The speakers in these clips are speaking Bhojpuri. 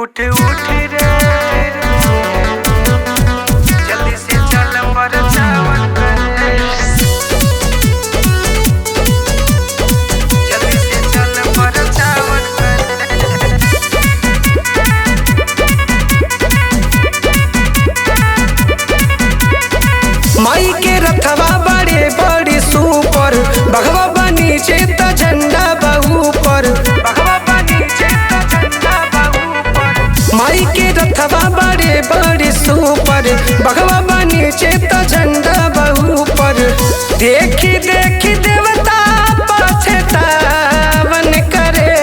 उठ उठ रे जल्दी से चल पर चावल करे। जल्दी से चल पर चावल करे। माई के रथवा बड़े बड़े सुपर बघवा बनी चेत झंडा बहु पर। बघवा बनी चेत झंडा बहु पर। माई के रथवा बड़े बड़े सुपर बघवा बनी चेत झंडा बहु पर। देखी देखी देवता पछतावन करे।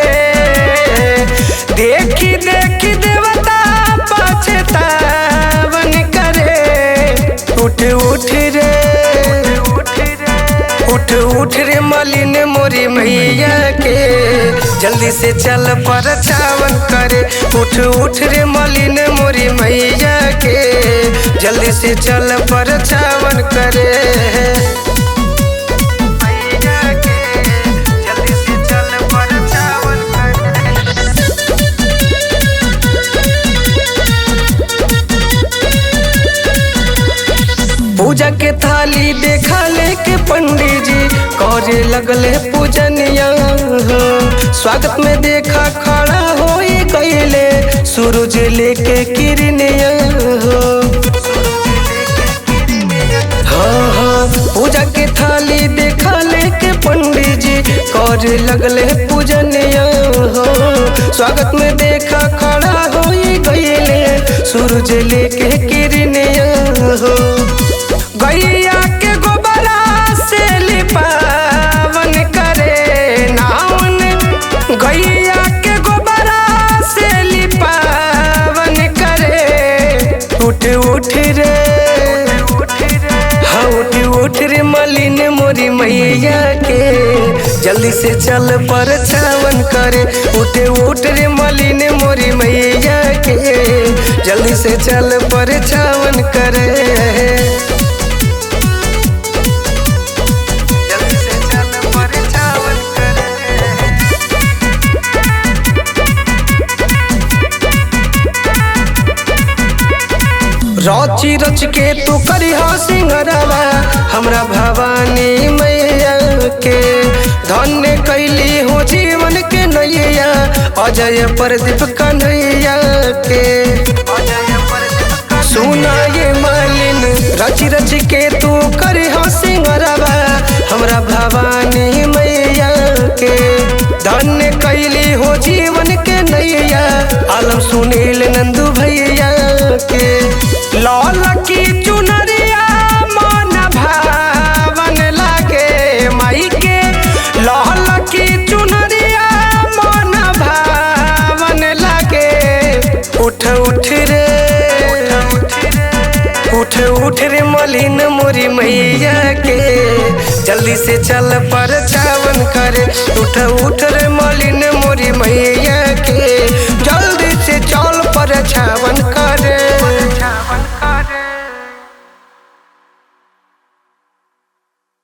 देखी देखी देवता पछतावन करे। उठ उठ रे उठ उठ रे मलिन मोरी मैया के जल्दी से चल पर चावन करे। उठ उठ रे मलिन मोरी मैया के जल्दी से चल पर चावन करे। मैया के जल्दी से चल पर चावन करे। पूजा के थाली देखा लेके पंडित जी करे लगले पूजनिया। स्वागत में देखा खड़ा हो गईले सूरज लेके किरनिया। हाँ हाँ पूजा के थाली देखा लेके पंडित जी करे लगले पूजनिया। स्वागत में देखा खड़ा हो गईले सूरज लेके किरनिया। गैया के गोबरा से लिपावन करे नावन। गैया के गोबरा से लिपावन करे। उठ उठ रे हाँ उठ उठ रे मलिन मोरी मैया के जल्दी से चल पर चावन करे। उठ उठ रे मलिन मोरी मैया के जल्दी से चल पर चावन करे। रची रच के तू करी हो सिंगरवा हमरा भवानी मैया के। धन्य कैली हो जीवन के नैया अजय प्रदीप कन्हैया के। सुना ये मालिन रच रच के तू करी हो सिंगरवा हमरा भवानी मैया के। धन्य कैली हो जीवन के नैया आलम सुनील नंदू भैया के। लाल की चुनरिया मन भावन लागे माई के। लाल की चुनरिया मन भावन लागे। उठ उठ रे उठ उठ रे मलिन मोरी मैया के जल्दी से चल पर चावन करे। उठ उठ रे मलिन मोरी मैया